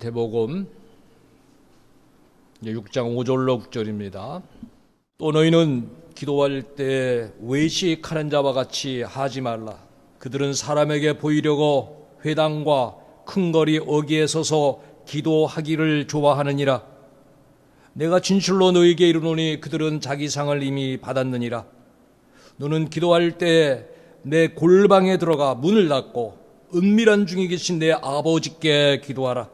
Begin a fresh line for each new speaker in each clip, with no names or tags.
마태복음 6장 5절로 6절입니다. 또 너희는 기도할 때 외식하는 자와 같이 하지 말라. 그들은 사람에게 보이려고 회당과 큰 거리 어귀에 서서 기도하기를 좋아하느니라. 내가 진실로 너희에게 이르노니 그들은 자기 상을 이미 받았느니라. 너는 기도할 때 내 골방에 들어가 문을 닫고 은밀한 중에 계신 내 아버지께 기도하라.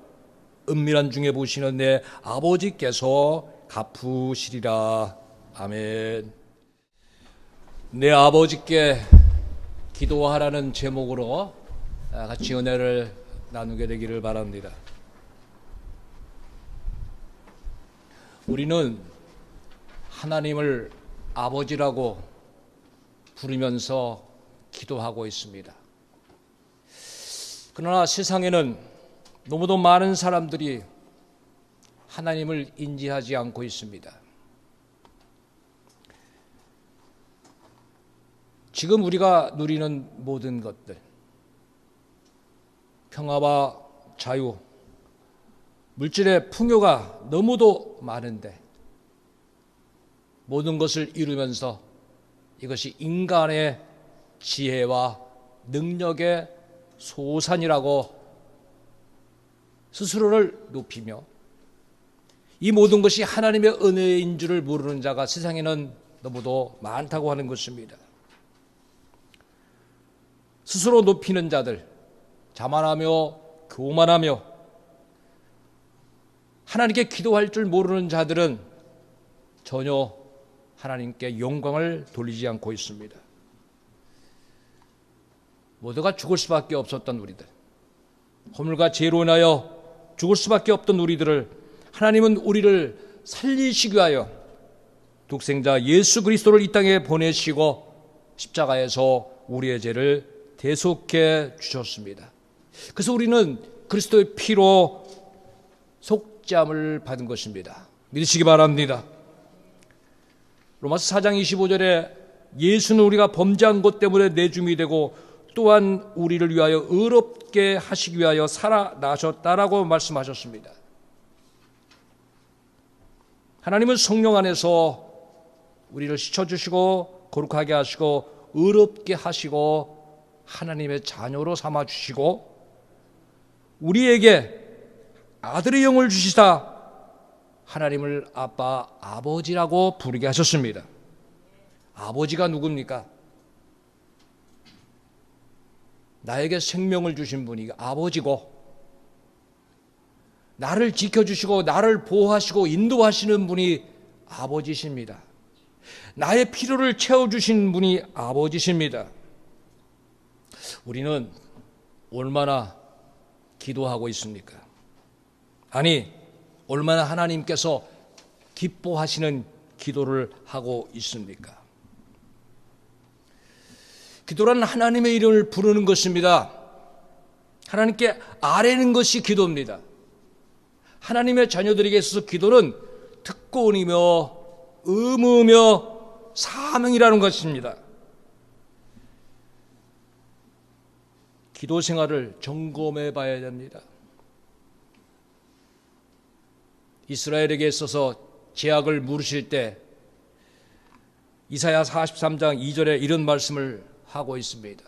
은밀한 중에 보시는 내 아버지께서 갚으시리라. 아멘. 내 아버지께 기도하라는 제목으로 같이 은혜를 나누게 되기를 바랍니다. 우리는 하나님을 아버지라고 부르면서 기도하고 있습니다. 그러나 세상에는 너무도 많은 사람들이 하나님을 인지하지 않고 있습니다. 지금 우리가 누리는 모든 것들, 평화와 자유, 물질의 풍요가 너무도 많은데 모든 것을 이루면서 이것이 인간의 지혜와 능력의 소산이라고 스스로를 높이며 이 모든 것이 하나님의 은혜인 줄을 모르는 자가 세상에는 너무도 많다고 하는 것입니다. 스스로 높이는 자들, 자만하며 교만하며 하나님께 기도할 줄 모르는 자들은 전혀 하나님께 영광을 돌리지 않고 있습니다. 모두가 죽을 수밖에 없었던 우리들, 허물과 죄로 인하여 죽을 수밖에 없던 우리들을 하나님은 우리를 살리시기 위하여 독생자 예수 그리스도를 이 땅에 보내시고 십자가에서 우리의 죄를 대속해 주셨습니다. 그래서 우리는 그리스도의 피로 속죄함을 받은 것입니다. 믿으시기 바랍니다. 로마서 4장 25절에 예수는 우리가 범죄한 것 때문에 내줌이 되고 또한 우리를 위하여 의롭게 하시기 위하여 살아나셨다라고 말씀하셨습니다. 하나님은 성령 안에서 우리를 씻어주시고 거룩하게 하시고 의롭게 하시고 하나님의 자녀로 삼아주시고 우리에게 아들의 영을 주시사 하나님을 아빠, 아버지라고 부르게 하셨습니다. 아버지가 누굽니까? 나에게 생명을 주신 분이 아버지고 나를 지켜주시고 나를 보호하시고 인도하시는 분이 아버지십니다. 나의 필요를 채워주신 분이 아버지십니다. 우리는 얼마나 기도하고 있습니까? 아니, 얼마나 하나님께서 기뻐하시는 기도를 하고 있습니까? 기도란 하나님의 이름을 부르는 것입니다. 하나님께 아뢰는 것이 기도입니다. 하나님의 자녀들에게 있어서 기도는 특권이며 의무며 사명이라는 것입니다. 기도 생활을 점검해 봐야 됩니다. 이스라엘에게 있어서 제약을 물으실 때 이사야 43장 2절에 이런 말씀을 하고 있습니다.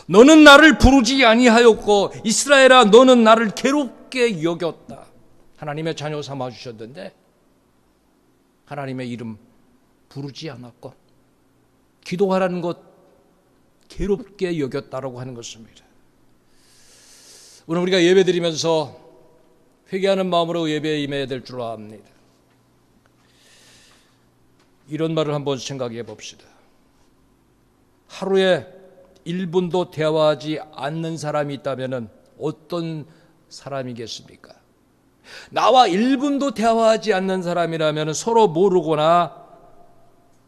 너는 나를 부르지 아니하였고 이스라엘아 너는 나를 괴롭게 여겼다. 하나님의 자녀 삼아 주셨는데 하나님의 이름 부르지 않았고 기도하라는 것 괴롭게 여겼다라고 하는 것입니다. 오늘 우리가 예배드리면서 회개하는 마음으로 예배에 임해야 될 줄 압니다. 이런 말을 한번 생각해 봅시다. 하루에 1분도 대화하지 않는 사람이 있다면 어떤 사람이겠습니까? 나와 1분도 대화하지 않는 사람이라면 서로 모르거나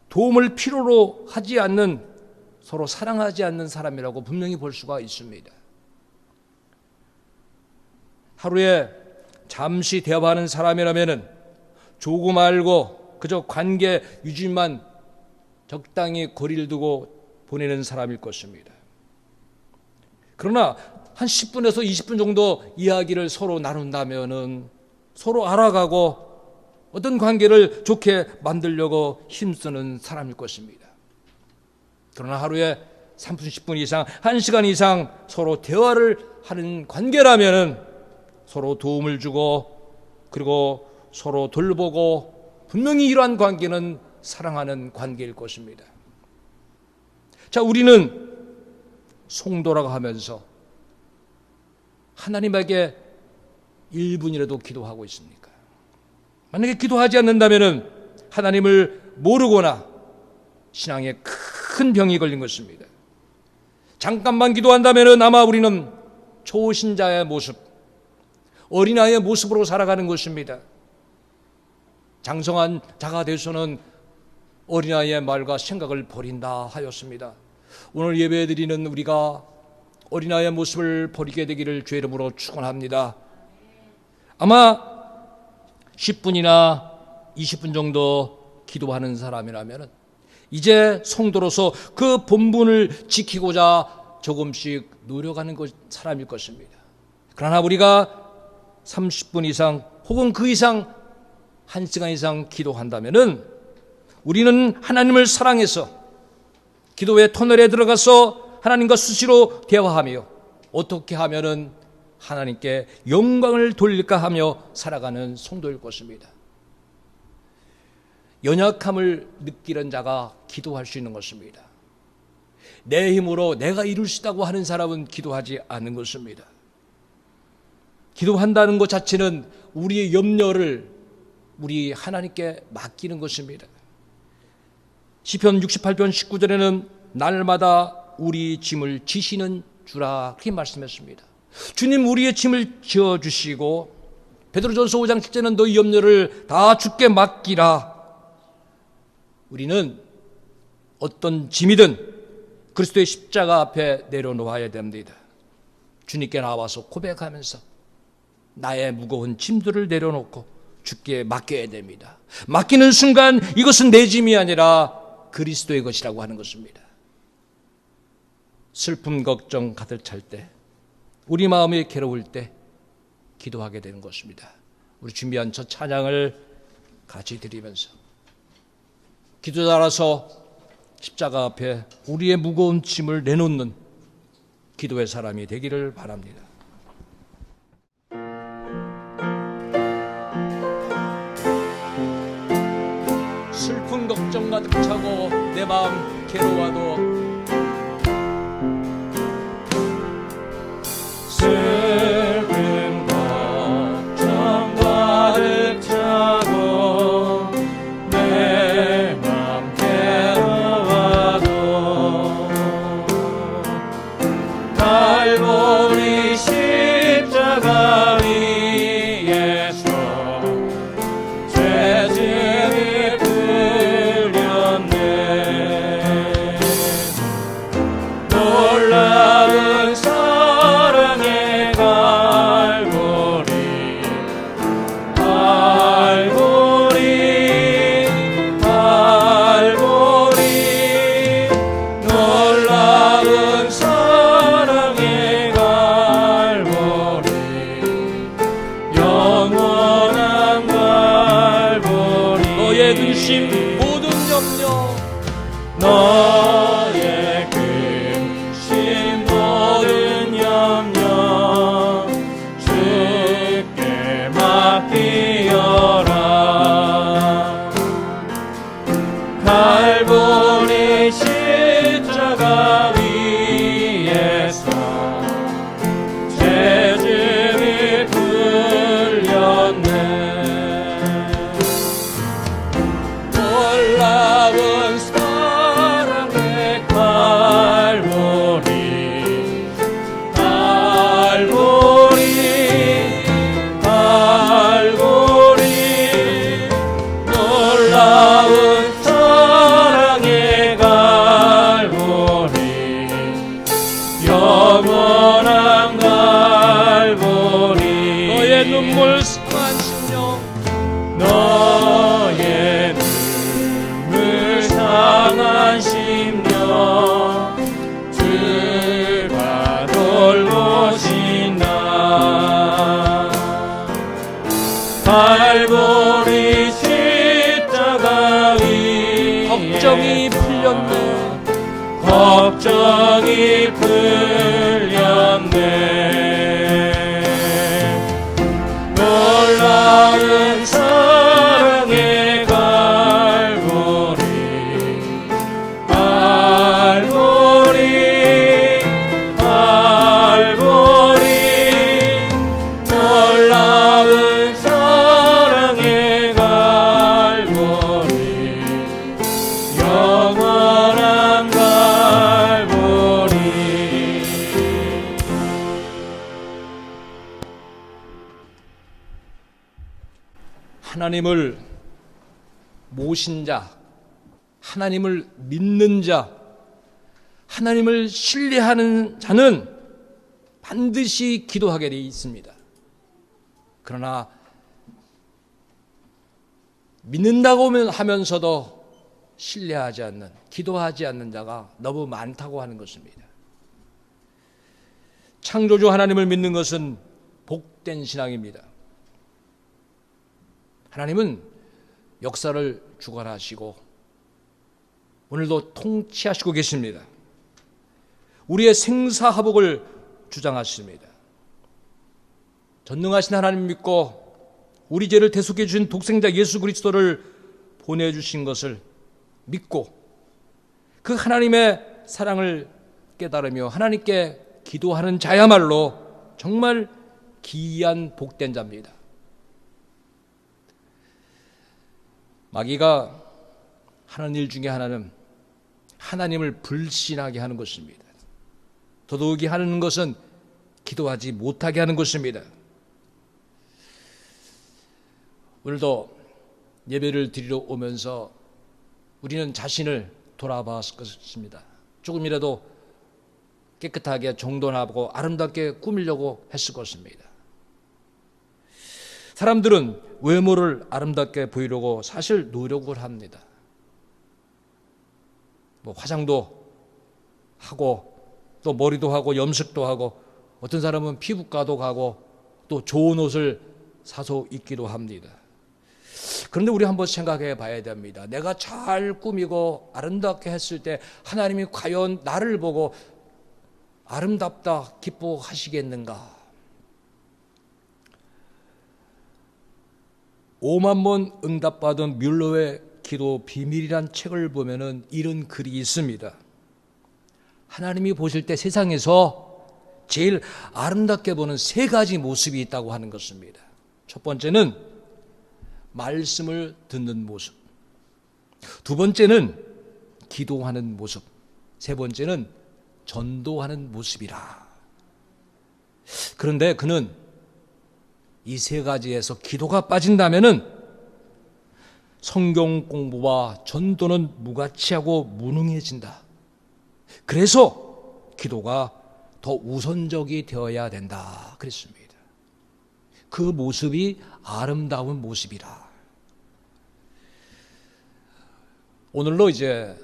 도움을 필요로 하지 않는, 서로 사랑하지 않는 사람이라고 분명히 볼 수가 있습니다. 하루에 잠시 대화하는 사람이라면 조금 알고 그저 관계 유지만 적당히 거리를 두고 보내는 사람일 것입니다. 그러나 한 10분에서 20분 정도 이야기를 서로 나눈다면은 서로 알아가고 어떤 관계를 좋게 만들려고 힘쓰는 사람일 것입니다. 그러나 하루에 3분, 10분 이상, 1시간 이상 서로 대화를 하는 관계라면은 서로 도움을 주고 그리고 서로 돌보고 분명히 이러한 관계는 사랑하는 관계일 것입니다. 자, 우리는 성도라고 하면서 하나님에게 1분이라도 기도하고 있습니까? 만약에 기도하지 않는다면 하나님을 모르거나 신앙에 큰 병이 걸린 것입니다. 잠깐만 기도한다면 아마 우리는 초신자의 모습, 어린아이의 모습으로 살아가는 것입니다. 장성한 자가 되어서는 어린아이의 말과 생각을 버린다 하였습니다. 오늘 예배드리는 우리가 어린아이의 모습을 버리게 되기를 주의 이름으로 축원합니다. 아마 10분이나 20분 정도 기도하는 사람이라면 이제 성도로서 그 본분을 지키고자 조금씩 노력하는 사람일 것입니다. 그러나 우리가 30분 이상 혹은 그 이상 1시간 이상 기도한다면 우리는 하나님을 사랑해서 기도의 터널에 들어가서 하나님과 수시로 대화하며 어떻게 하면은 하나님께 영광을 돌릴까 하며 살아가는 성도일 것입니다. 연약함을 느끼는 자가 기도할 수 있는 것입니다. 내 힘으로 내가 이룰 수 있다고 하는 사람은 기도하지 않는 것입니다. 기도한다는 것 자체는 우리의 염려를 우리 하나님께 맡기는 것입니다. 시편 68편 19절에는 날마다 우리 짐을 지시는 주라 그렇게 말씀했습니다. 주님 우리의 짐을 지어주시고 베드로전서 5장 10절에는 너희 염려를 다 주께 맡기라. 우리는 어떤 짐이든 그리스도의 십자가 앞에 내려놓아야 됩니다. 주님께 나와서 고백하면서 나의 무거운 짐들을 내려놓고 주께 맡겨야 됩니다. 맡기는 순간 이것은 내 짐이 아니라 그리스도의 것이라고 하는 것입니다. 슬픔 걱정 가득 찰 때 우리 마음이 괴로울 때 기도하게 되는 것입니다. 우리 준비한 첫 찬양을 같이 드리면서 기도 따라서 십자가 앞에 우리의 무거운 짐을 내놓는 기도의 사람이 되기를 바랍니다. 슬픈 걱정 가득 차고 내 마음 괴로워도
슬픈 걱정 가득 차고 내 맘 괴로워도 갈보리 십자가 위에서 죄짐이 풀렸네. 놀라운 사랑의 갈보리 놀라운 사랑의 갈보리 영원한 갈보리
너의 근심 모든 염려
너의 근심 모든 염려 주께 맡기어라. 갈보리 십자가 위에서 죄짐이 풀렸네. 놀라운 사랑의
걱정이 풀렸네.
걱정이 풀렸네. 놀라운 사랑의 갈보리 갈보리 갈보리 놀라운 사랑의 갈보리 영원한 갈보리.
하나님을 모신 자, 하나님을 믿는 자, 하나님을 신뢰하는 자는 반드시 기도하게 되어 있습니다. 그러나 믿는다고 하면서도 신뢰하지 않는, 기도하지 않는 자가 너무 많다고 하는 것입니다. 창조주 하나님을 믿는 것은 복된 신앙입니다. 하나님은 역사를 주관하시고 오늘도 통치하시고 계십니다. 우리의 생사화복을 주장하십니다. 전능하신 하나님 믿고 우리 죄를 대속해 주신 독생자 예수 그리스도를 보내주신 것을 믿고 그 하나님의 사랑을 깨달으며 하나님께 기도하는 자야말로 정말 기이한 복된 자입니다. 마귀가 하는 일 중에 하나는 하나님을 불신하게 하는 것입니다. 더더욱이 하는 것은 기도하지 못하게 하는 것입니다. 오늘도 예배를 드리러 오면서 우리는 자신을 돌아봤을 것입니다. 조금이라도 깨끗하게 정돈하고 아름답게 꾸미려고 했을 것입니다. 사람들은 외모를 아름답게 보이려고 사실 노력을 합니다. 화장도 하고 또 머리도 하고 염색도 하고 어떤 사람은 피부과도 가고 또 좋은 옷을 사서 입기도 합니다. 그런데 우리 한번 생각해 봐야 됩니다. 내가 잘 꾸미고 아름답게 했을 때 하나님이 과연 나를 보고 아름답다 기뻐하시겠는가? 5만 번 응답받은 뮬러의 기도 비밀이란 책을 보면은 이런 글이 있습니다. 하나님이 보실 때 세상에서 제일 아름답게 보는 세 가지 모습이 있다고 하는 것입니다. 첫 번째는 말씀을 듣는 모습, 두 번째는 기도하는 모습, 세 번째는 전도하는 모습이라. 그런데 그는 이 세 가지에서 기도가 빠진다면은 성경 공부와 전도는 무가치하고 무능해진다. 그래서 기도가 더 우선적이 되어야 된다 그랬습니다. 그 모습이 아름다운 모습이라. 오늘로 이제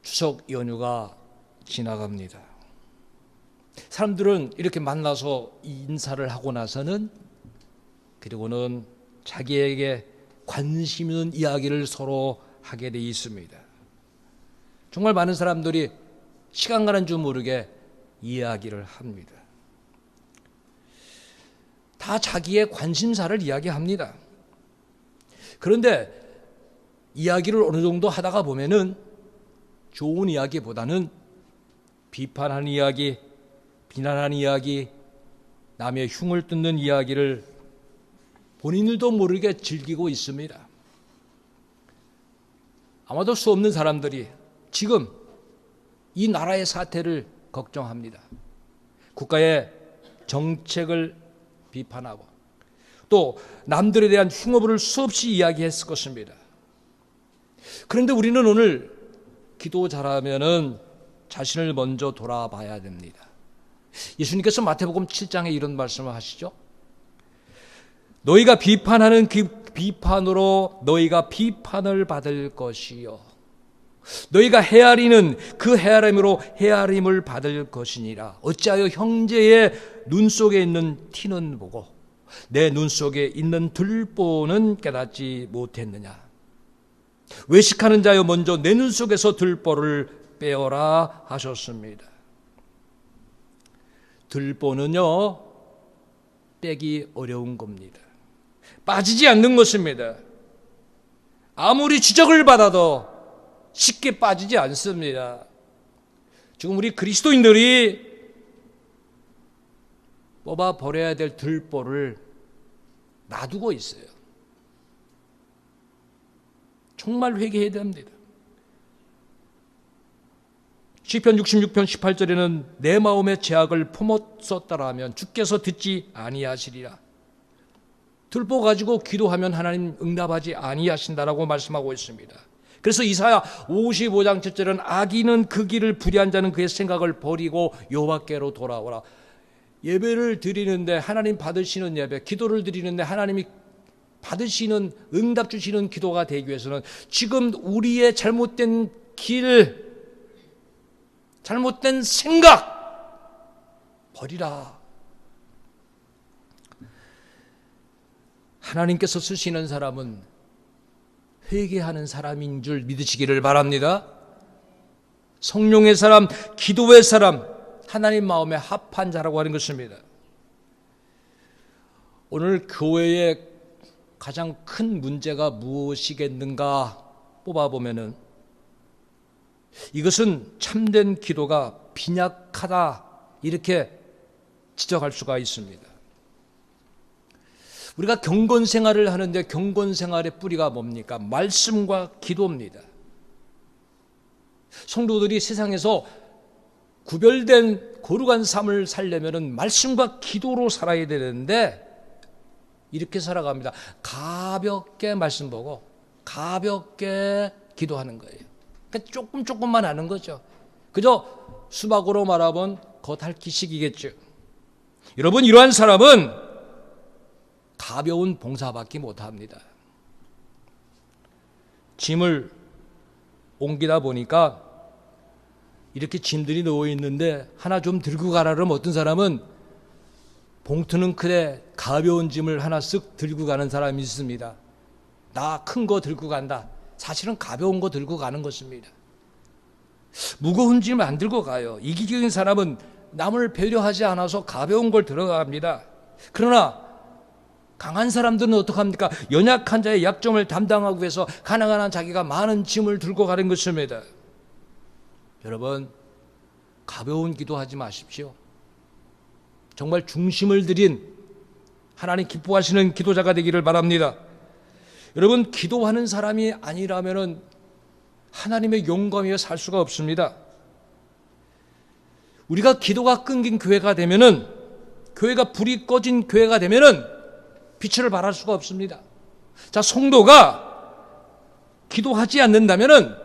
추석 연휴가 지나갑니다. 사람들은 이렇게 만나서 인사를 하고 나서는 그리고는 자기에게 관심 있는 이야기를 서로 하게 돼 있습니다. 정말 많은 사람들이 시간 가는 줄 모르게 이야기를 합니다. 다 자기의 관심사를 이야기합니다. 그런데 이야기를 어느 정도 하다가 보면은 좋은 이야기보다는 비판하는 이야기, 비난하는 이야기, 남의 흉을 뜯는 이야기를 본인들도 모르게 즐기고 있습니다. 아마도 수 없는 사람들이 지금 이 나라의 사태를 걱정합니다. 국가의 정책을 비판하고 또 남들에 대한 흉어를 수없이 이야기했을 것입니다. 그런데 우리는 오늘 기도 잘하면은 자신을 먼저 돌아봐야 됩니다. 예수님께서 마태복음 7장에 이런 말씀을 하시죠. 너희가 비판하는 그 비판으로 너희가 비판을 받을 것이요 너희가 헤아리는 그 헤아림으로 헤아림을 받을 것이니라. 어찌하여 형제의 눈 속에 있는 티는 보고 내 눈 속에 있는 들보는 깨닫지 못했느냐. 외식하는 자여 먼저 내 눈 속에서 들보를 빼어라 하셨습니다. 들보는요, 빼기 어려운 겁니다. 빠지지 않는 것입니다. 아무리 지적을 받아도 쉽게 빠지지 않습니다. 지금 우리 그리스도인들이 뽑아 버려야 될 들보를 놔두고 있어요. 정말 회개해야 됩니다. 시편 66편 18절에는 내 마음의 죄악을 품었었더라면 주께서 듣지 아니하시리라. 들보 가지고 기도하면 하나님 응답하지 아니하신다라고 말씀하고 있습니다. 그래서 이사야 55장 7절은 악인은 그 길을 불의한 자는 그의 생각을 버리고 여호와께로 돌아오라. 예배를 드리는데 하나님 받으시는 예배, 기도를 드리는데 하나님이 받으시는, 응답 주시는 기도가 되기 위해서는 지금 우리의 잘못된 길, 잘못된 생각 버리라. 하나님께서 쓰시는 사람은 회개하는 사람인 줄 믿으시기를 바랍니다. 성령의 사람, 기도의 사람, 하나님 마음에 합한 자라고 하는 것입니다. 오늘 교회의 가장 큰 문제가 무엇이겠는가 뽑아보면은 이것은 참된 기도가 빈약하다, 이렇게 지적할 수가 있습니다. 우리가 경건 생활을 하는데 경건 생활의 뿌리가 뭡니까? 말씀과 기도입니다. 성도들이 세상에서 구별된 거룩한 삶을 살려면 말씀과 기도로 살아야 되는데 이렇게 살아갑니다. 가볍게 말씀 보고 가볍게 기도하는 거예요. 그러니까 조금만 하는 거죠. 그저 수박으로 말하면 겉핥기식이겠죠. 여러분, 이러한 사람은 가벼운 봉사밖에 못합니다. 짐을 옮기다 보니까 이렇게 짐들이 놓여 있는데 하나 좀 들고 가라 그러면 어떤 사람은 봉투는 크되 가벼운 짐을 하나 쓱 들고 가는 사람이 있습니다. 나 큰 거 들고 간다. 사실은 가벼운 거 들고 가는 것입니다. 무거운 짐을 안 들고 가요. 이기적인 사람은 남을 배려하지 않아서 가벼운 걸 들어갑니다. 그러나 강한 사람들은 어떡합니까? 연약한 자의 약점을 담당하기 위해서 가난한 한 자기가 많은 짐을 들고 가는 것입니다. 여러분, 가벼운 기도하지 마십시오. 정말 중심을 들인 하나님 기뻐하시는 기도자가 되기를 바랍니다. 여러분, 기도하는 사람이 아니라면 하나님의 영광에 살 수가 없습니다. 우리가 기도가 끊긴 교회가 되면은, 교회가 불이 꺼진 교회가 되면은 빛을 발할 수가 없습니다. 자, 성도가 기도하지 않는다면은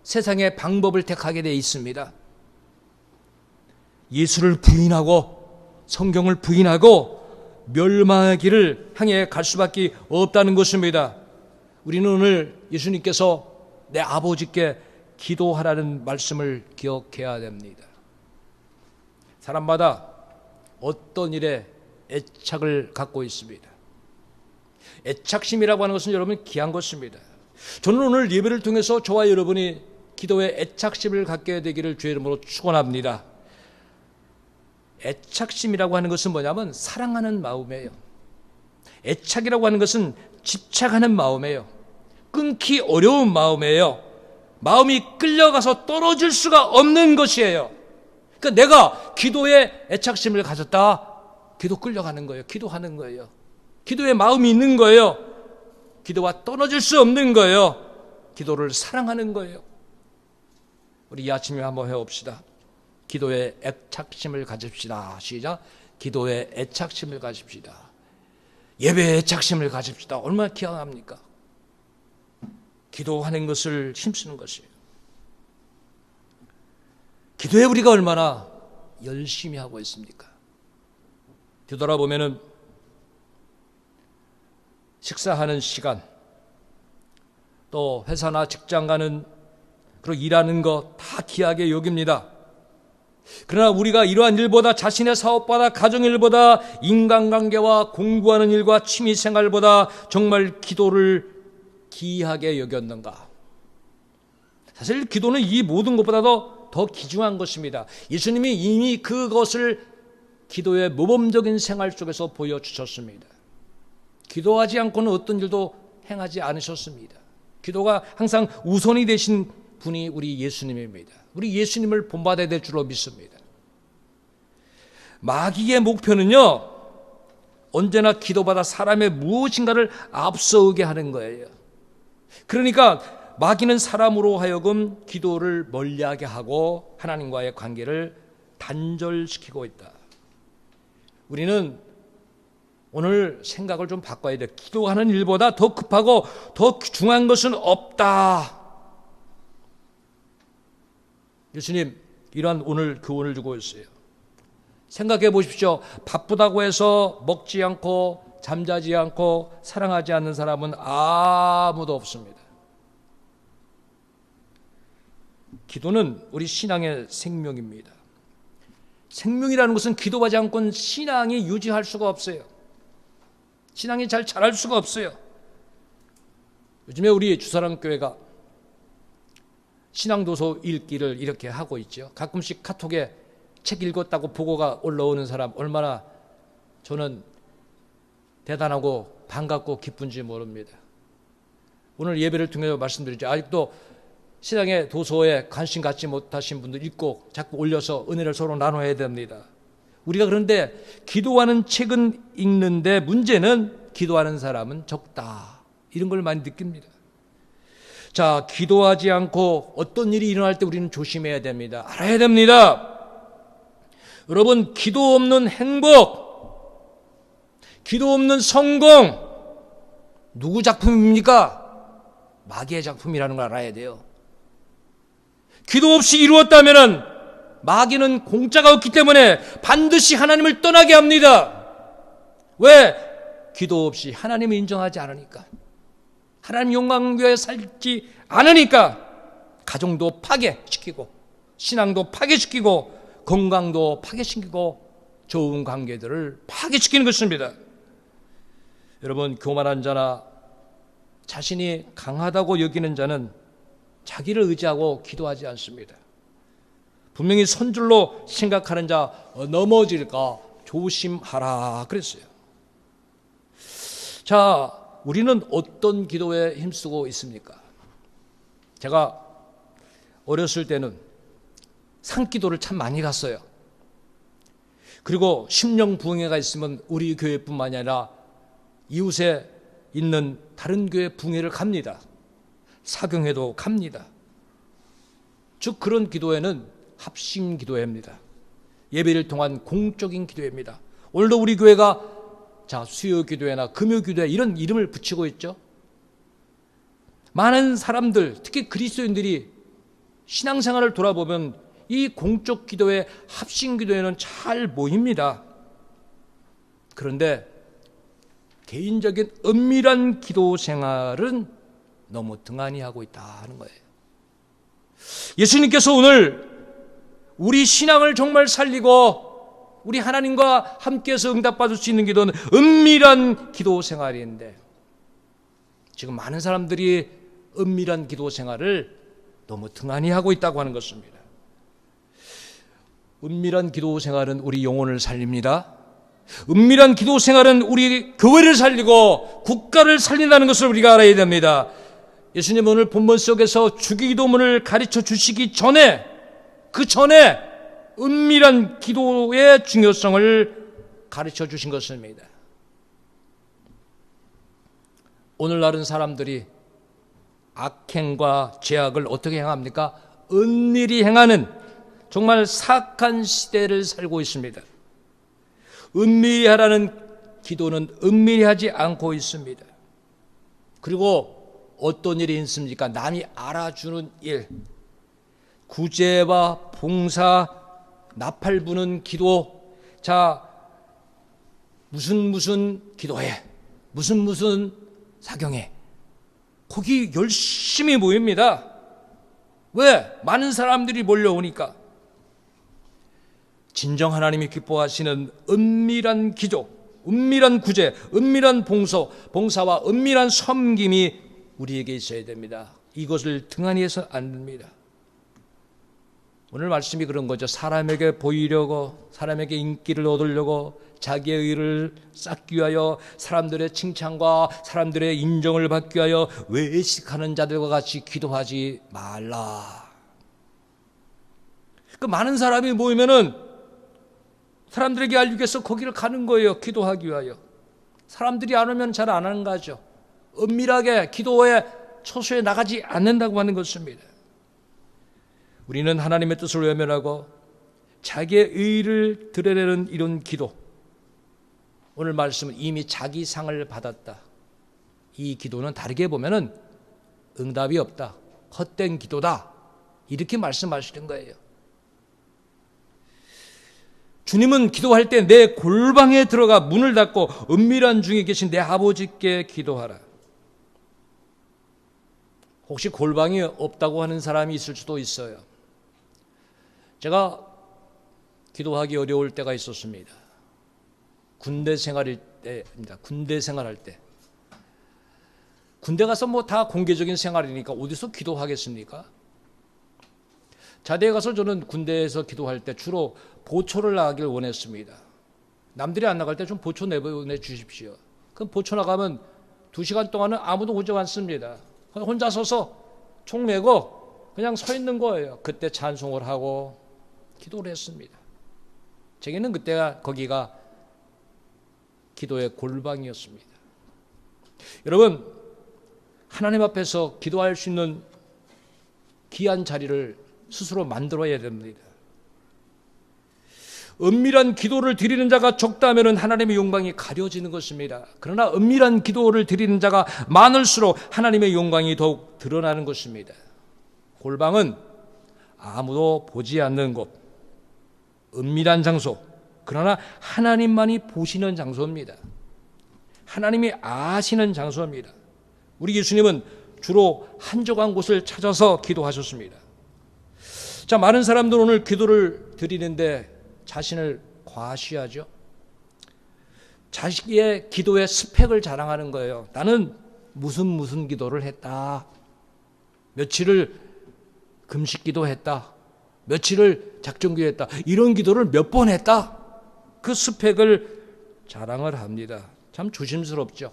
세상의 방법을 택하게 되어 있습니다. 예수를 부인하고 성경을 부인하고 멸망의 길을 향해 갈 수밖에 없다는 것입니다. 우리는 오늘 예수님께서 내 아버지께 기도하라는 말씀을 기억해야 됩니다. 사람마다 어떤 일에 애착을 갖고 있습니다. 애착심이라고 하는 것은 여러분 귀한 것입니다. 저는 오늘 예배를 통해서 저와 여러분이 기도에 애착심을 갖게 되기를 주의 이름으로 축원합니다. 애착심이라고 하는 것은 뭐냐면 사랑하는 마음이에요. 애착이라고 하는 것은 집착하는 마음이에요. 끊기 어려운 마음이에요. 마음이 끌려가서 떨어질 수가 없는 것이에요. 그러니까 내가 기도에 애착심을 가졌다. 기도 끌려가는 거예요. 기도하는 거예요. 기도에 마음이 있는 거예요. 기도와 떨어질 수 없는 거예요. 기도를 사랑하는 거예요. 우리 이 아침에 한번 해봅시다. 기도에 애착심을 가집시다. 시작. 기도에 애착심을 가집시다. 예배에 애착심을 가집시다. 얼마나 귀합니까? 기도하는 것을 힘쓰는 것이에요. 기도에 우리가 얼마나 열심히 하고 있습니까? 뒤돌아보면은 식사하는 시간, 또 회사나 직장 가는, 그리고 일하는 거 다 귀하게 여깁니다. 그러나 우리가 이러한 일보다, 자신의 사업보다, 가정일보다, 인간관계와 공부하는 일과 취미생활보다 정말 기도를 귀하게 여겼는가? 사실 기도는 이 모든 것보다도 더 귀중한 것입니다. 예수님이 이미 그것을 기도의 모범적인 생활 속에서 보여주셨습니다. 기도하지 않고는 어떤 일도 행하지 않으셨습니다. 기도가 항상 우선이 되신 분이 우리 예수님입니다. 우리 예수님을 본받아야 될 줄로 믿습니다. 마귀의 목표는요, 언제나 기도받아 사람의 무엇인가를 앞서오게 하는 거예요. 그러니까 마귀는 사람으로 하여금 기도를 멀리하게 하고 하나님과의 관계를 단절시키고 있다. 우리는 오늘 생각을 좀 바꿔야 돼. 기도하는 일보다 더 급하고 더 중요한 것은 없다. 예수님 이러한 오늘 교훈을 주고 있어요. 생각해 보십시오. 바쁘다고 해서 먹지 않고 잠자지 않고 사랑하지 않는 사람은 아무도 없습니다. 기도는 우리 신앙의 생명입니다. 생명이라는 것은 기도하지 않고는 신앙이 유지할 수가 없어요. 신앙이 잘 자랄 수가 없어요. 요즘에 우리 주사랑교회가 신앙도서 읽기를 이렇게 하고 있죠. 가끔씩 카톡에 책 읽었다고 보고가 올라오는 사람 얼마나 저는 대단하고 반갑고 기쁜지 모릅니다. 오늘 예배를 통해서 말씀드리죠. 아직도 신앙의 도서에 관심 갖지 못하신 분들 읽고 자꾸 올려서 은혜를 서로 나눠야 됩니다. 우리가 그런데 기도하는 책은 읽는데 문제는 기도하는 사람은 적다. 이런 걸 많이 느낍니다. 자, 기도하지 않고 어떤 일이 일어날 때 우리는 조심해야 됩니다. 알아야 됩니다. 여러분, 기도 없는 행복, 기도 없는 성공, 누구 작품입니까? 마귀의 작품이라는 걸 알아야 돼요. 기도 없이 이루었다면 마귀는 공짜가 없기 때문에 반드시 하나님을 떠나게 합니다. 왜? 기도 없이 하나님을 인정하지 않으니까, 하나님 영광 위에 살지 않으니까 가정도 파괴시키고 신앙도 파괴시키고 건강도 파괴시키고 좋은 관계들을 파괴시키는 것입니다. 여러분, 교만한 자나 자신이 강하다고 여기는 자는 자기를 의지하고 기도하지 않습니다. 분명히 선줄로 생각하는 자 넘어질까 조심하라 그랬어요. 자, 우리는 어떤 기도에 힘쓰고 있습니까? 제가 어렸을 때는 산기도를 참 많이 갔어요. 그리고 심령부흥회가 있으면 우리 교회뿐만이 아니라 이웃에 있는 다른 교회 부흥회를 갑니다. 사경회도 갑니다. 즉 그런 기도회는 합심 기도회입니다. 예배를 통한 공적인 기도회입니다. 오늘도 우리 교회가 수요 기도회나 금요 기도회 이런 이름을 붙이고 있죠. 많은 사람들, 특히 그리스도인들이 신앙생활을 돌아보면 이 공적 기도회, 합심 기도회는 잘 모입니다. 그런데 개인적인 은밀한 기도 생활은 너무 등한히 하고 있다는 거예요. 예수님께서 오늘 우리 신앙을 정말 살리고 우리 하나님과 함께해서 응답받을 수 있는 기도는 은밀한 기도 생활인데, 지금 많은 사람들이 은밀한 기도 생활을 너무 등한히 하고 있다고 하는 것입니다. 은밀한 기도 생활은 우리 영혼을 살립니다. 은밀한 기도 생활은 우리 교회를 살리고 국가를 살린다는 것을 우리가 알아야 됩니다. 예수님 오늘 본문 속에서 주기도문을 가르쳐 주시기 전에, 그 전에 은밀한 기도의 중요성을 가르쳐 주신 것입니다. 오늘날은 사람들이 악행과 죄악을 어떻게 행합니까? 은밀히 행하는 정말 사악한 시대를 살고 있습니다. 은밀히 하라는 기도는 은밀히 하지 않고 있습니다. 그리고 어떤 일이 있습니까? 남이 알아주는 일, 구제와 봉사, 나팔 부는 기도, 무슨 기도회, 무슨 사경회, 거기 열심히 모입니다. 왜? 많은 사람들이 몰려오니까. 진정 하나님이 기뻐하시는 은밀한 기도, 은밀한 구제, 은밀한 봉사와 은밀한 섬김이 우리에게 있어야 됩니다. 이것을 등한히 해서 안 됩니다. 오늘 말씀이 그런 거죠. 사람에게 보이려고, 사람에게 인기를 얻으려고, 자기의 의를 쌓기 위하여, 사람들의 칭찬과 사람들의 인정을 받기 위하여 외식하는 자들과 같이 기도하지 말라. 그 많은 사람이 모이면은 사람들에게 알리기 위해서 거기를 가는 거예요. 기도하기 위하여. 사람들이 안 오면 잘 안 하는 거죠. 은밀하게 기도에 처소에 나가지 않는다고 하는 것입니다. 우리는 하나님의 뜻을 외면하고 자기의 의를 드러내는 이런 기도, 오늘 말씀은 이미 자기 상을 받았다. 이 기도는 다르게 보면은 응답이 없다, 헛된 기도다, 이렇게 말씀하시는 거예요. 주님은 기도할 때 내 골방에 들어가 문을 닫고 은밀한 중에 계신 내 아버지께 기도하라. 혹시 골방이 없다고 하는 사람이 있을 수도 있어요. 제가 기도하기 어려울 때가 있었습니다. 군대 생활일 때입니다. 군대 생활할 때. 군대 가서 뭐 다 공개적인 생활이니까 어디서 기도하겠습니까? 자대에 가서 저는 군대에서 기도할 때 주로 보초를 나가길 원했습니다. 남들이 안 나갈 때 좀 보초 내보내 주십시오. 그럼 보초 나가면 2시간 동안은 아무도 오지 않습니다. 혼자 서서 총 메고 그냥 서 있는 거예요. 그때 찬송을 하고 기도를 했습니다. 제게는 그때가 거기가 기도의 골방이었습니다. 여러분, 하나님 앞에서 기도할 수 있는 귀한 자리를 스스로 만들어야 됩니다. 은밀한 기도를 드리는 자가 적다면 하나님의 영광이 가려지는 것입니다. 그러나 은밀한 기도를 드리는 자가 많을수록 하나님의 영광이 더욱 드러나는 것입니다. 골방은 아무도 보지 않는 곳, 은밀한 장소, 그러나 하나님만이 보시는 장소입니다. 하나님이 아시는 장소입니다. 우리 예수님은 주로 한적한 곳을 찾아서 기도하셨습니다. 자, 많은 사람들 오늘 기도를 드리는데 자신을 과시하죠. 자기의 기도의 스펙을 자랑하는 거예요. 나는 무슨 기도를 했다. 며칠을 금식 기도했다. 며칠을 작정기도했다. 이런 기도를 몇 번 했다. 그 스펙을 자랑을 합니다. 참 조심스럽죠.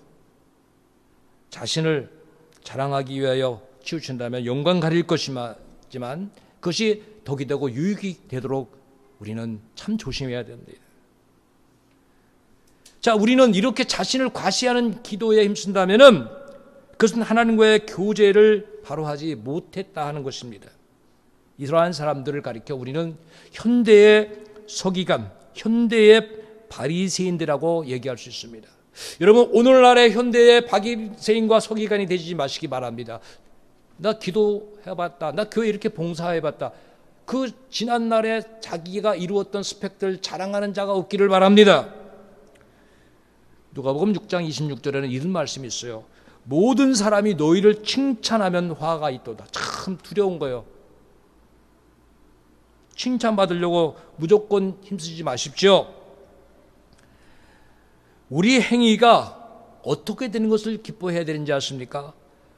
자신을 자랑하기 위하여 치우친다면 영광 가릴 것이지만 그것이 덕이 되고 유익이 되도록 우리는 참 조심해야 됩니다. 자, 우리는 이렇게 자신을 과시하는 기도에 힘쓴다면은 그것은 하나님과의 교제를 바로 하지 못했다 하는 것입니다. 이러한 사람들을 가리켜 우리는 현대의 서기관, 현대의 바리새인들이라고 얘기할 수 있습니다. 여러분, 오늘날의 현대의 바리새인과 서기관이 되지 마시기 바랍니다. 나 기도해봤다, 나 교회 이렇게 봉사해봤다, 그 지난날에 자기가 이루었던 스펙들 자랑하는 자가 없기를 바랍니다. 누가복음 6장 26절에는 이런 말씀이 있어요. 모든 사람이 너희를 칭찬하면 화가 있도다. 참 두려운 거예요. 칭찬받으려고 무조건 힘쓰지 마십시오. 우리 행위가 어떻게 되는 것을 기뻐해야 되는지 아십니까?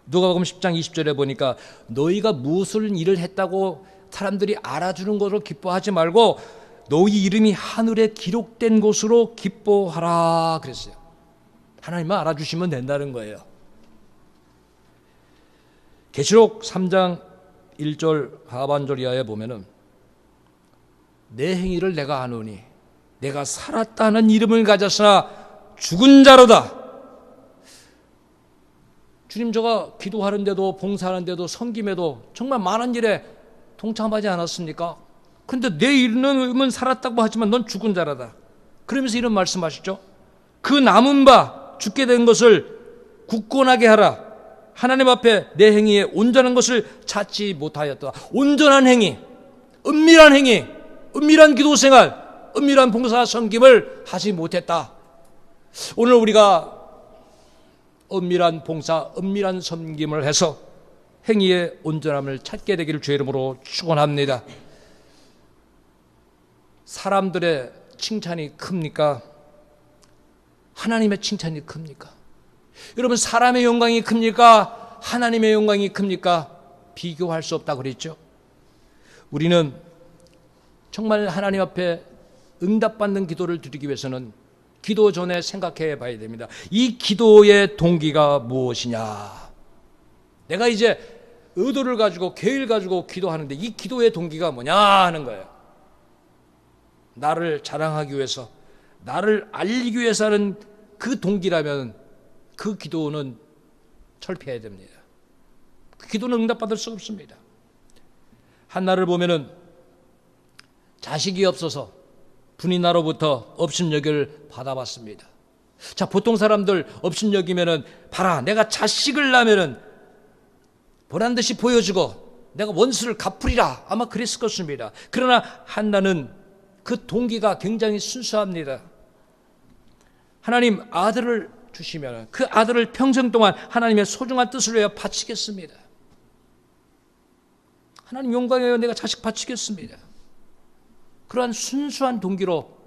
누가복음 10장 20절에 보니까 너희가 무슨 일을 했다고 사람들이 알아주는 것으로 기뻐하지 말고 너희 이름이 하늘에 기록된 것으로 기뻐하라 그랬어요. 하나님만 알아주시면 된다는 거예요. 계시록 3장 1절 하반절 이하에 보면은 내 행위를 내가 아노니 내가 살았다는 이름을 가졌으나 죽은 자로다. 주님, 제가 기도하는데도 봉사하는데도 섬김에도 정말 많은 일에 동참하지 않았습니까? 근데 내 이름은 살았다고 하지만 넌 죽은 자라다. 그러면서 이런 말씀하시죠. 그 남은 바 죽게 된 것을 굳건하게 하라. 하나님 앞에 내 행위에 온전한 것을 찾지 못하였다. 온전한 행위, 은밀한 행위, 은밀한 기도 생활, 은밀한 봉사 섬김을 하지 못했다. 오늘 우리가 은밀한 봉사, 은밀한 섬김을 해서 행위의 온전함을 찾게 되기를 주의 이름으로 축원합니다. 사람들의 칭찬이 큽니까? 하나님의 칭찬이 큽니까? 여러분, 사람의 영광이 큽니까? 하나님의 영광이 큽니까? 비교할 수 없다고 그랬죠. 우리는 정말 하나님 앞에 응답받는 기도를 드리기 위해서는 기도 전에 생각해 봐야 됩니다. 이 기도의 동기가 무엇이냐? 내가 이제 의도를 가지고 계획을 가지고 기도하는데 이 기도의 동기가 뭐냐 하는 거예요. 나를 자랑하기 위해서, 나를 알리기 위해서 하는 그 동기라면 그 기도는 철폐해야 됩니다. 그 기도는 응답받을 수 없습니다. 한나를 보면은 자식이 없어서 분이나로부터 업신여기를 받아봤습니다. 자, 보통 사람들 업신여기면은 봐라, 내가 자식을 낳으면은 보란 듯이 보여주고 내가 원수를 갚으리라, 아마 그랬을 것입니다. 그러나 한나는 그 동기가 굉장히 순수합니다. 하나님 아들을 주시면 그 아들을 평생 동안 하나님의 소중한 뜻을 위하여 바치겠습니다. 하나님 영광에 위하여 내가 자식 바치겠습니다. 그러한 순수한 동기로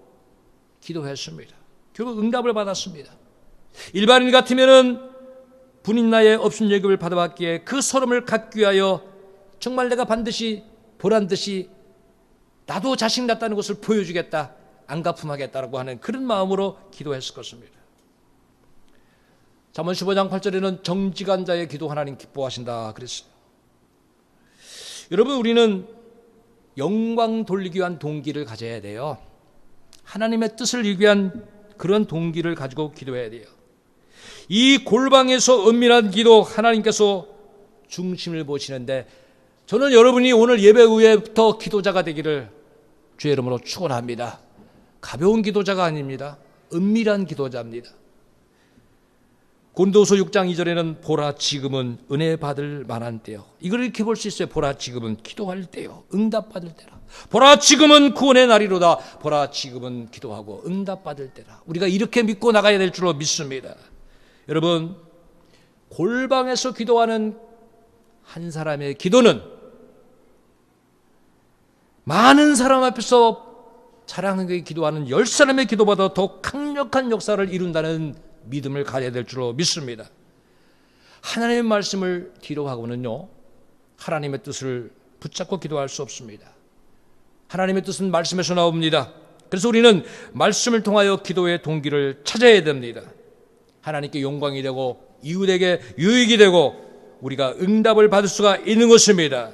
기도했습니다. 결국 응답을 받았습니다. 일반인 같으면은 분인나의 업신여김을 받아봤기에 그 서름을 갖기 위하여 정말 내가 반드시 보란듯이 나도 자식 낳았다는 것을 보여주겠다, 안갚음하겠다라고 하는 그런 마음으로 기도했을 것입니다. 잠언 15장 8절에는 정직한 자의 기도 하나님 기뻐하신다 그랬어요. 여러분, 우리는 영광 돌리기 위한 동기를 가져야 돼요. 하나님의 뜻을 이루기 위한 그런 동기를 가지고 기도해야 돼요. 이 골방에서 은밀한 기도, 하나님께서 중심을 보시는데 저는 여러분이 오늘 예배 후에부터 기도자가 되기를 주의 이름으로 축원합니다. 가벼운 기도자가 아닙니다. 은밀한 기도자입니다. 고린도후서 6장 2절에는 보라 지금은 은혜 받을 만한 때요. 이걸 이렇게 볼 수 있어요. 보라 지금은 기도할 때요, 응답받을 때라. 보라 지금은 구원의 날이로다. 보라 지금은 기도하고 응답받을 때라. 우리가 이렇게 믿고 나가야 될 줄로 믿습니다. 여러분, 골방에서 기도하는 한 사람의 기도는 많은 사람 앞에서 자랑하게 기도하는 10사람의 기도보다 더 강력한 역사를 이룬다는 믿음을 가져야 될 줄로 믿습니다. 하나님의 말씀을 뒤로 하고는요, 하나님의 뜻을 붙잡고 기도할 수 없습니다. 하나님의 뜻은 말씀에서 나옵니다. 그래서 우리는 말씀을 통하여 기도의 동기를 찾아야 됩니다. 하나님께 영광이 되고 이웃에게 유익이 되고 우리가 응답을 받을 수가 있는 것입니다.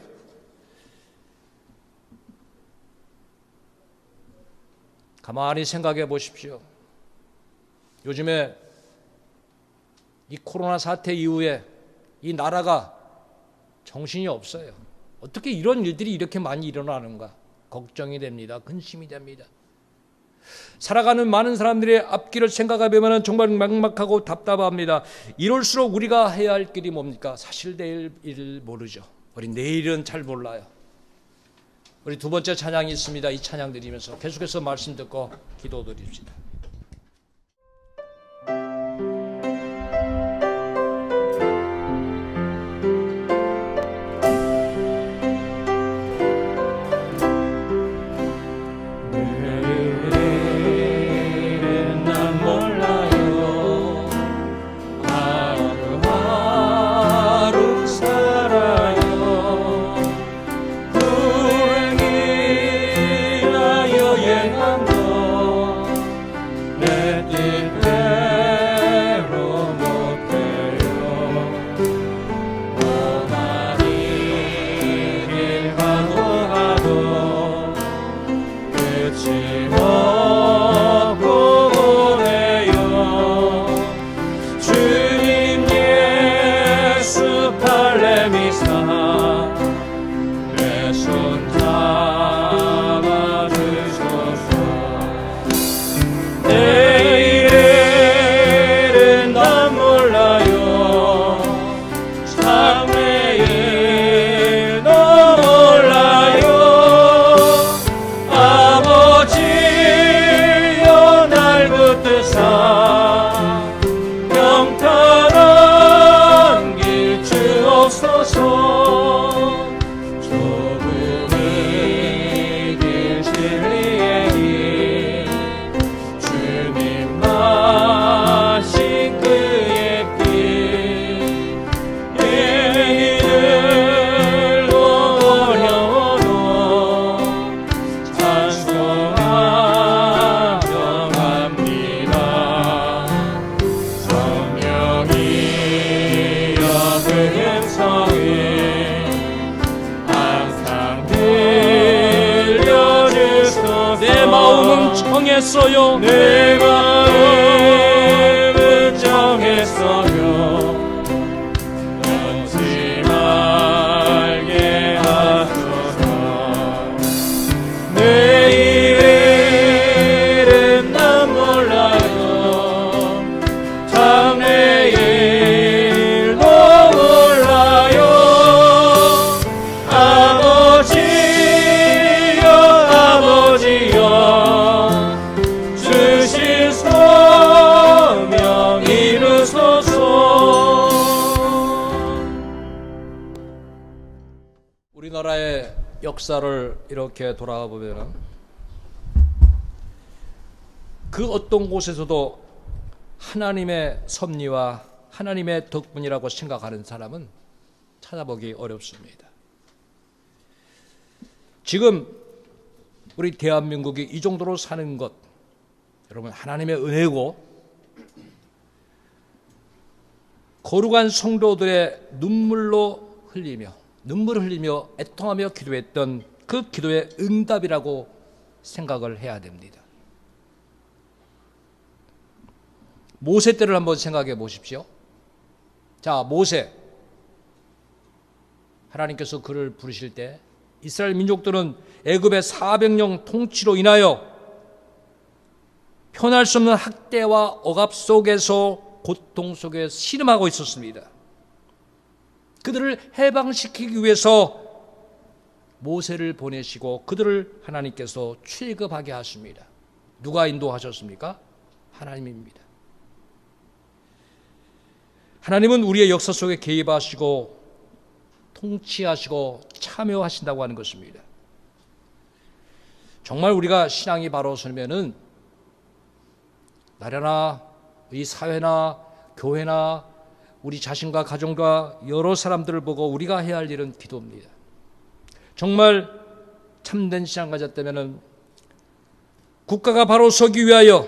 가만히 생각해 보십시오. 요즘에 이 코로나 사태 이후에 이 나라가 정신이 없어요. 어떻게 이런 일들이 이렇게 많이 일어나는가 걱정이 됩니다. 근심이 됩니다. 살아가는 많은 사람들의 앞길을 생각해보면 정말 막막하고 답답합니다. 이럴수록 우리가 해야 할 길이 뭡니까? 사실 내일 일 모르죠. 우리 내일은 잘 몰라요. 우리 두 번째 찬양이 있습니다. 이 찬양 드리면서 계속해서 말씀 듣고 기도 드립시다. 정했어요.
내 마음은 정했어요. 변치 말게 하소서. 내일은 난 몰라요. 장래일도 몰라요. 아버지여 아버지여 주신 소명 이루소서.
우리나라의 역사를 이렇게 돌아가 보면 그 어떤 곳에서도 하나님의 섭리와 하나님의 덕분이라고 생각하는 사람은 찾아보기 어렵습니다. 지금 우리 대한민국이 이 정도로 사는 것, 여러분 하나님의 은혜고 거룩한 성도들의 눈물을 흘리며 애통하며 기도했던 그 기도의 응답이라고 생각을 해야 됩니다. 모세 때를 한번 생각해 보십시오. 자, 모세, 하나님께서 그를 부르실 때 이스라엘 민족들은 애굽의 400년 통치로 인하여 편할 수 없는 학대와 억압 속에서 고통 속에 신음하고 있었습니다. 그들을 해방시키기 위해서 모세를 보내시고 그들을 하나님께서 출애굽하게 하십니다. 누가 인도하셨습니까? 하나님입니다. 하나님은 우리의 역사 속에 개입하시고 통치하시고 참여하신다고 하는 것입니다. 정말 우리가 신앙이 바로 서면은 나라나 이 사회나 교회나 우리 자신과 가정과 여러 사람들을 보고 우리가 해야 할 일은 기도입니다. 정말 참된 신앙 가졌다면 국가가 바로 서기 위하여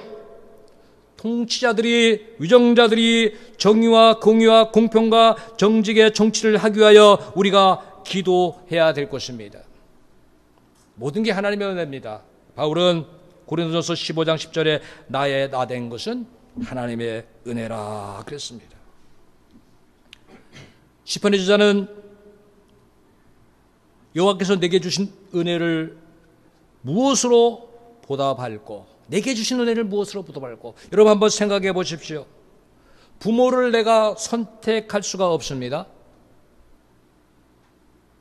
통치자들이, 위정자들이 정의와 공의와 공평과 정직의 정치를 하기 위하여 우리가 기도해야 될 것입니다. 모든 게 하나님의 은혜입니다. 바울은 고린도전서 15장 10절에 나의 나 된 것은 하나님의 은혜라 그랬습니다. 시편의 저자는 여호와께서 내게 주신 은혜를 무엇으로 보답할꼬? 내게 주신 은혜를 무엇으로 보답할꼬? 여러분 한번 생각해 보십시오. 부모를 내가 선택할 수가 없습니다.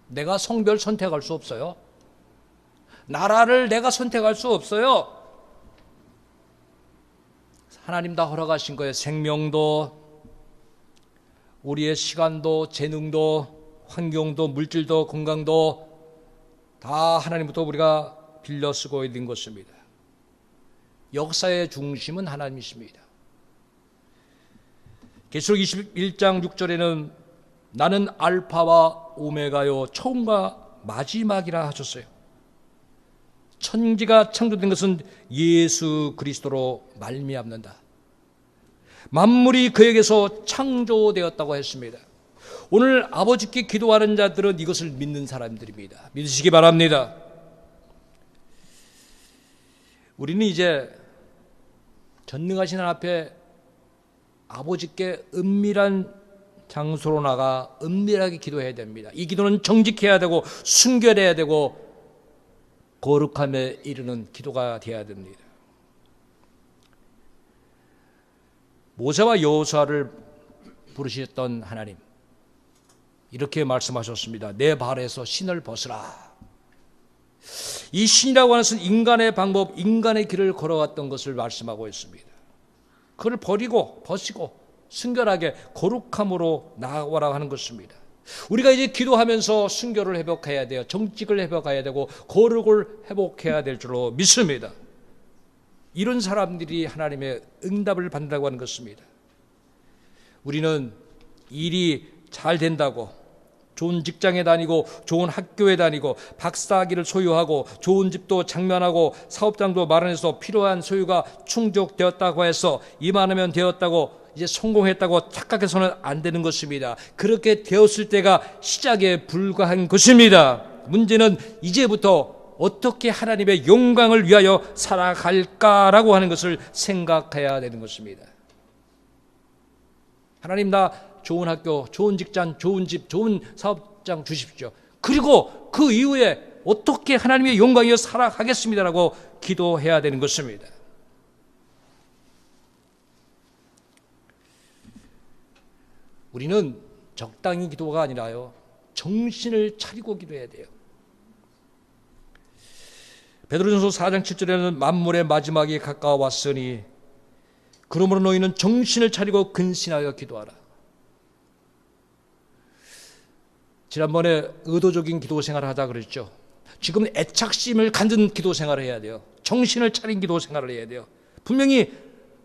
내가 성별 선택할 수 없어요. 나라를 내가 선택할 수 없어요. 하나님 다 허락하신 거예요. 생명도, 우리의 시간도, 재능도, 환경도, 물질도, 건강도 다 하나님부터 우리가 빌려 쓰고 있는 것입니다. 역사의 중심은 하나님이십니다. 계시록 21장 6절에는 나는 알파와 오메가요 처음과 마지막이라 하셨어요. 천지가 창조된 것은 예수 그리스도로 말미암는다. 만물이 그에게서 창조되었다고 했습니다. 오늘 아버지께 기도하는 자들은 이것을 믿는 사람들입니다. 믿으시기 바랍니다. 우리는 이제 전능하신 하나님 앞에 아버지께 은밀한 장소로 나가 은밀하게 기도해야 됩니다. 이 기도는 정직해야 되고 순결해야 되고 거룩함에 이르는 기도가 되어야 됩니다. 모세와 여호수아를 부르셨던 하나님, 이렇게 말씀하셨습니다. 내 발에서 신을 벗으라. 이 신이라고 하는 것은 인간의 방법, 인간의 길을 걸어왔던 것을 말씀하고 있습니다. 그를 버리고 벗이고 순결하게 거룩함으로 나아가라고 하는 것입니다. 우리가 이제 기도하면서 순결을 회복해야 돼요. 정직을 회복해야 되고 거룩을 회복해야 될 줄로 믿습니다. 이런 사람들이 하나님의 응답을 받는다고 하는 것입니다. 우리는 일이 잘 된다고 좋은 직장에 다니고 좋은 학교에 다니고 박사학위를 소유하고 좋은 집도 장만하고 사업장도 마련해서 필요한 소유가 충족되었다고 해서 이만하면 되었다고 이제 성공했다고 착각해서는 안 되는 것입니다. 그렇게 되었을 때가 시작에 불과한 것입니다. 문제는 이제부터 어떻게 하나님의 영광을 위하여 살아갈까라고 하는 것을 생각해야 되는 것입니다. 하나님, 나 좋은 학교, 좋은 직장, 좋은 집, 좋은 사업장 주십시오. 그리고 그 이후에 어떻게 하나님의 영광 위하여 살아가겠습니다라고 기도해야 되는 것입니다. 우리는 적당히 기도가 아니라요, 정신을 차리고 기도해야 돼요. 베드로전서 4장 7절에는 만물의 마지막이 가까워왔으니 그러므로 너희는 정신을 차리고 근신하여 기도하라. 지난번에 의도적인 기도 생활을 하자 그랬죠. 지금은 애착심을 갖는 기도 생활을 해야 돼요. 정신을 차린 기도 생활을 해야 돼요. 분명히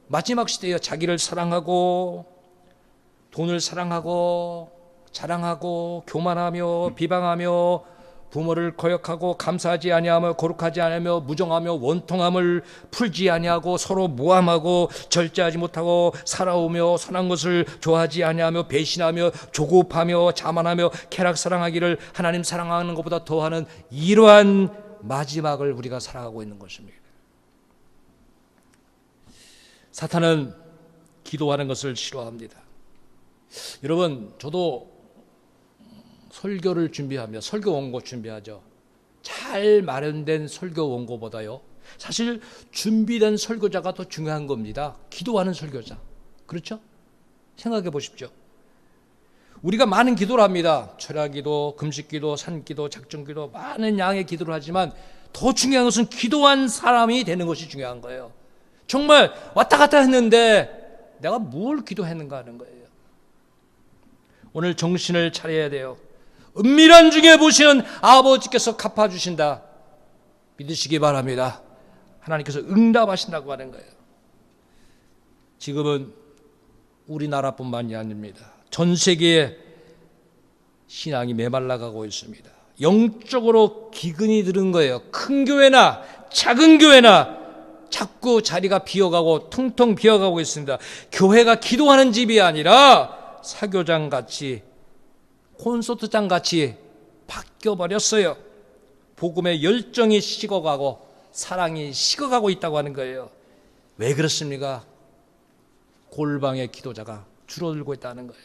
마지막 시대에 자기를 사랑하고 돈을 사랑하고 자랑하고 교만하며 비방하며 부모를 거역하고 감사하지 아니하며 거룩하지 아니하며 무정하며 원통함을 풀지 아니하고 서로 모함하고 절제하지 못하고 살아오며 선한 것을 좋아하지 아니하며 배신하며 조급하며 자만하며 쾌락 사랑하기를 하나님 사랑하는 것보다 더하는 이러한 마지막을 우리가 살아가고 있는 것입니다. 사탄은 기도하는 것을 싫어합니다. 여러분, 저도 설교를 준비하며 설교 원고 준비하죠. 잘 마련된 설교 원고보다요, 사실 준비된 설교자가 더 중요한 겁니다. 기도하는 설교자. 그렇죠? 생각해 보십시오. 우리가 많은 기도를 합니다. 철야기도, 금식기도, 산기도, 작정기도, 많은 양의 기도를 하지만 더 중요한 것은 기도한 사람이 되는 것이 중요한 거예요. 정말 왔다 갔다 했는데 내가 뭘 기도했는가 하는 거예요. 오늘 정신을 차려야 돼요. 은밀한 중에 보시는 아버지께서 갚아주신다. 믿으시기 바랍니다. 하나님께서 응답하신다고 하는 거예요. 지금은 우리나라뿐만이 아닙니다. 전 세계에 신앙이 메말라가고 있습니다. 영적으로 기근이 들은 거예요. 큰 교회나 작은 교회나 자꾸 자리가 비어가고 텅텅 비어가고 있습니다. 교회가 기도하는 집이 아니라 사교장 같이, 콘서트장 같이 바뀌어버렸어요. 복음의 열정이 식어가고 사랑이 식어가고 있다고 하는 거예요. 왜 그렇습니까? 골방의 기도자가 줄어들고 있다는 거예요.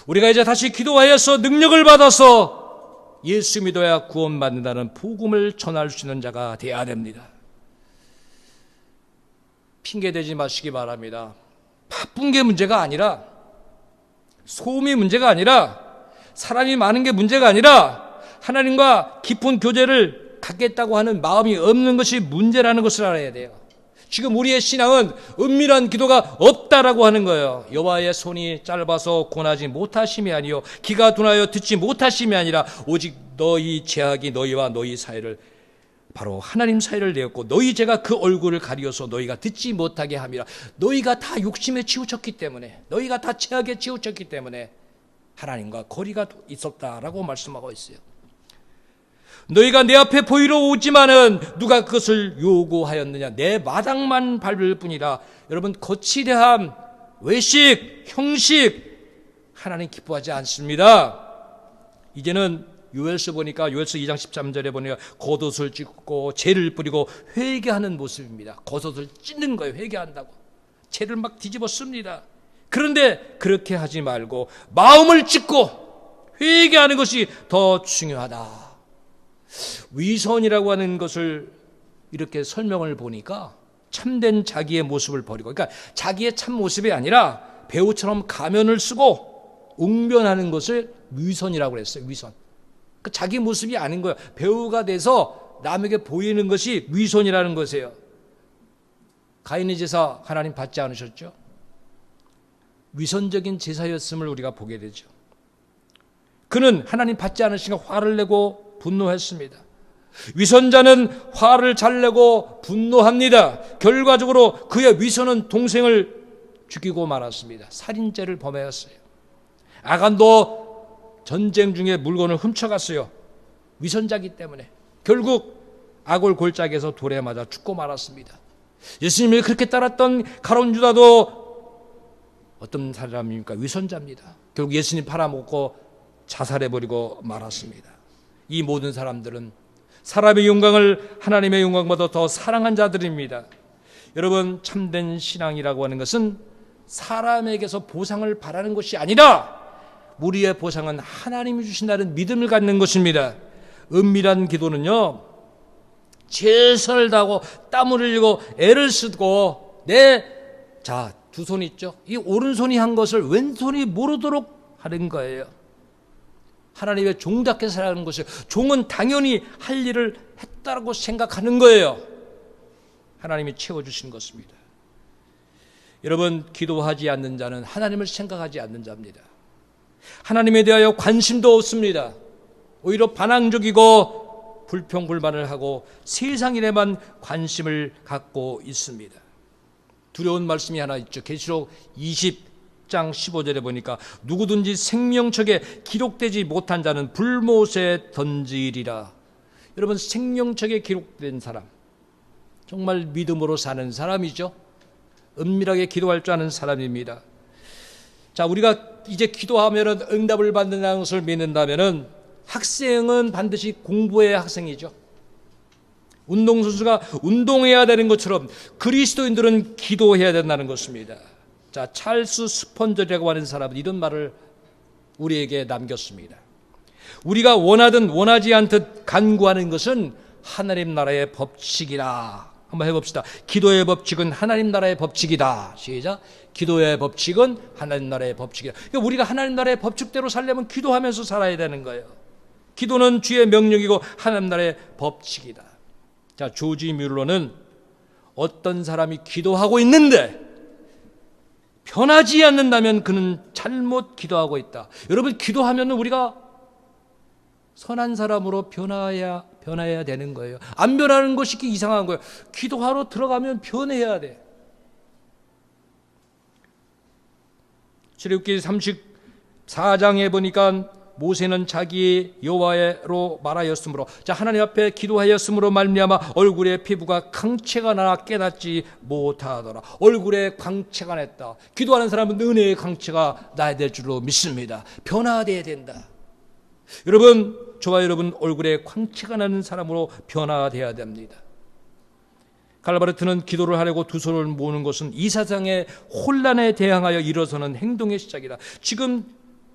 우리가 이제 다시 기도하여서 능력을 받아서 예수 믿어야 구원받는다는 복음을 전할 수 있는 자가 되어야 됩니다. 핑계대지 마시기 바랍니다. 바쁜 게 문제가 아니라, 소음이 문제가 아니라, 사람이 많은 게 문제가 아니라 하나님과 깊은 교제를 갖겠다고 하는 마음이 없는 것이 문제라는 것을 알아야 돼요. 지금 우리의 신앙은 은밀한 기도가 없다라고 하는 거예요. 여호와의 손이 짧아서 권하지 못하심이 아니요 귀가 둔하여 듣지 못하심이 아니라 오직 너희 죄악이 너희와 너희 사이를, 바로 하나님 사이를 내었고 너희 죄가 그 얼굴을 가리어서 너희가 듣지 못하게 함이라. 너희가 다 욕심에 치우쳤기 때문에, 너희가 다 죄악에 치우쳤기 때문에 하나님과 거리가 있었다라고 말씀하고 있어요. 너희가 내 앞에 보이러 오지만은 누가 그것을 요구하였느냐? 내 마당만 밟을 뿐이라. 여러분, 거칠함, 외식, 형식, 하나님 기뻐하지 않습니다. 이제는 요엘서 보니까, 요엘서 2장 13절에 보니까 겉옷을 찢고 죄를 뿌리고 회개하는 모습입니다. 겉옷을 찢는 거예요. 회개한다고. 죄를 막 뒤집어 씁니다. 그런데 그렇게 하지 말고 마음을 찢고 회개하는 것이 더 중요하다. 위선이라고 하는 것을 이렇게 설명을 보니까 참된 자기의 모습을 버리고, 그러니까 자기의 참 모습이 아니라 배우처럼 가면을 쓰고 웅변하는 것을 위선이라고 그랬어요. 위선. 그러니까 자기 모습이 아닌 거예요. 배우가 돼서 남에게 보이는 것이 위선이라는 것이에요. 가인의 제사 하나님 받지 않으셨죠? 위선적인 제사였음을 우리가 보게 되죠. 그는 하나님 받지 않으시니까 화를 내고 분노했습니다. 위선자는 화를 잘 내고 분노합니다. 결과적으로 그의 위선은 동생을 죽이고 말았습니다. 살인죄를 범하였어요. 아간도 전쟁 중에 물건을 훔쳐갔어요. 위선자기 때문에 결국 아골 골짜기에서 돌에 맞아 죽고 말았습니다. 예수님을 그렇게 따랐던 가룟 유다도 어떤 사람입니까? 위선자입니다. 결국 예수님 팔아먹고 자살해버리고 말았습니다. 이 모든 사람들은 사람의 영광을 하나님의 영광보다 더 사랑한 자들입니다. 여러분, 참된 신앙이라고 하는 것은 사람에게서 보상을 바라는 것이 아니라 우리의 보상은 하나님이 주신다는 믿음을 갖는 것입니다. 은밀한 기도는요, 최선을 다하고 땀을 흘리고 애를 쓰고 두 손 있죠? 이 오른손이 한 것을 왼손이 모르도록 하는 거예요. 하나님의 종답게 살아가는 것이에요. 종은 당연히 할 일을 했다고 생각하는 거예요. 하나님이 채워주신 것입니다. 여러분, 기도하지 않는 자는 하나님을 생각하지 않는 자입니다. 하나님에 대하여 관심도 없습니다. 오히려 반항적이고 불평불만을 하고 세상 일에만 관심을 갖고 있습니다. 두려운 말씀이 하나 있죠. 계시록 20장 15절에 보니까 누구든지 생명책에 기록되지 못한 자는 불못에 던지리라. 여러분, 생명책에 기록된 사람, 정말 믿음으로 사는 사람이죠. 은밀하게 기도할 줄 아는 사람입니다. 자, 우리가 이제 기도하면 응답을 받는다는 것을 믿는다면 학생은 반드시 공부해야 학생이죠. 운동선수가 운동해야 되는 것처럼 그리스도인들은 기도해야 된다는 것입니다. 자, 찰스 스펀저라고 하는 사람은 이런 말을 우리에게 남겼습니다. 우리가 원하든 원하지 않듯 간구하는 것은 하나님 나라의 법칙이다. 한번 해봅시다. 기도의 법칙은 하나님 나라의 법칙이다. 시작. 기도의 법칙은 하나님 나라의 법칙이다. 그러니까 우리가 하나님 나라의 법칙대로 살려면 기도하면서 살아야 되는 거예요. 기도는 주의 명령이고 하나님 나라의 법칙이다. 자, 조지 뮬러는 어떤 사람이 기도하고 있는데 변하지 않는다면 그는 잘못 기도하고 있다. 여러분, 기도하면 우리가 선한 사람으로 변화해야 되는 거예요. 안 변하는 것이 이상한 거예요. 기도하러 들어가면 변해야 돼. 출애굽기 34장에 보니까 모세는 자기 여호와로 말하였으므로, 자, 하나님 앞에 기도하였으므로 말미암아 얼굴에 피부가 광채가 나나 깨닫지 못하더라. 얼굴에 광채가 났다. 기도하는 사람은 은혜의 광채가 나야 될 줄로 믿습니다. 변화되어야 된다. 여러분, 저와 여러분 얼굴에 광채가 나는 사람으로 변화되어야 됩니다. 갈라바르트는 기도를 하려고 두 손을 모으는 것은 이 세상의 혼란에 대항하여 일어서는 행동의 시작이다. 지금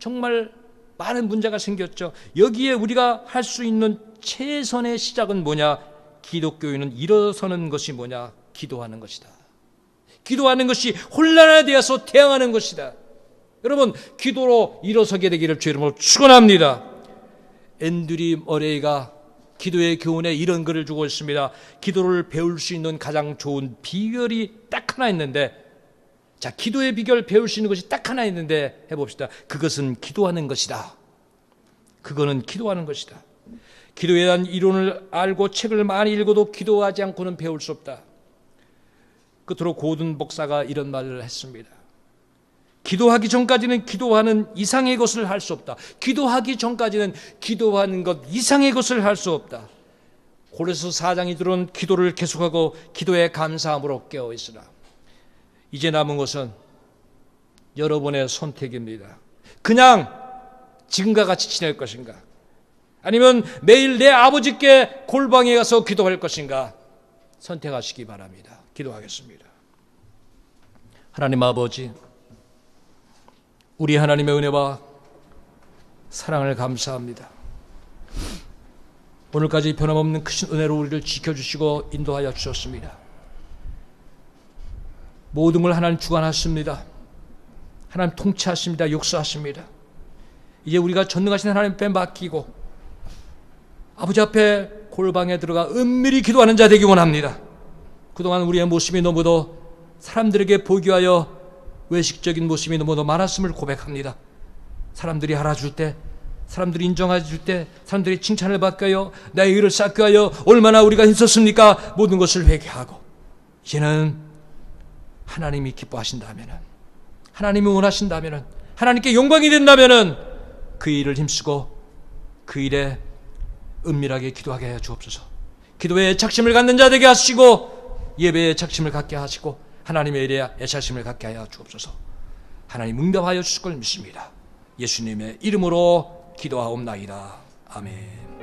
정말 많은 문제가 생겼죠. 여기에 우리가 할 수 있는 최선의 시작은 뭐냐? 기독교인은 일어서는 것이 뭐냐? 기도하는 것이다. 기도하는 것이 혼란에 대해서 대항하는 것이다. 여러분, 기도로 일어서게 되기를 주의 이름으로 축원합니다. 앤드류 머레이가 기도의 교훈에 이런 글을 주고 있습니다. 기도를 배울 수 있는 가장 좋은 비결이 딱 하나 있는데, 자, 기도의 비결 배울 수 있는 것이 딱 하나 있는데 해봅시다. 그것은 기도하는 것이다. 그거는 기도하는 것이다. 기도에 대한 이론을 알고 책을 많이 읽어도 기도하지 않고는 배울 수 없다. 끝으로 고든 목사가 이런 말을 했습니다. 기도하기 전까지는 기도하는 이상의 것을 할 수 없다. 기도하기 전까지는 기도하는 것 이상의 것을 할 수 없다. 고린도서 4장이 들어온 기도를 계속하고 기도에 감사함으로 깨어 있으라. 이제 남은 것은 여러분의 선택입니다. 그냥 지금과 같이 지낼 것인가? 아니면 매일 내 아버지께 골방에 가서 기도할 것인가? 선택하시기 바랍니다. 기도하겠습니다. 하나님 아버지, 우리 하나님의 은혜와 사랑을 감사합니다. 오늘까지 변함없는 크신 은혜로 우리를 지켜주시고 인도하여 주셨습니다. 모든 걸 하나님 주관하십니다. 하나님 통치하십니다. 역사하십니다. 이제 우리가 전능하신 하나님 앞에 맡기고 아버지 앞에 골방에 들어가 은밀히 기도하는 자 되기 원합니다. 그동안 우리의 모습이 너무도 사람들에게 보기 위하여 외식적인 모습이 너무도 많았음을 고백합니다. 사람들이 알아줄 때, 사람들이 인정해 줄 때, 사람들이 칭찬을 받게 하여 나의 의를 쌓게 하여 얼마나 우리가 힘썼습니까? 모든 것을 회개하고 이제는 하나님이 기뻐하신다면, 하나님이 원하신다면, 하나님께 영광이 된다면 그 일을 힘쓰고 그 일에 은밀하게 기도하게 하여 주옵소서. 기도에 애착심을 갖는 자 되게 하시고 예배에 애착심을 갖게 하시고 하나님의 일에 애착심을 갖게 하여 주옵소서. 하나님 응답하여 주실 걸 믿습니다. 예수님의 이름으로 기도하옵나이다. 아멘.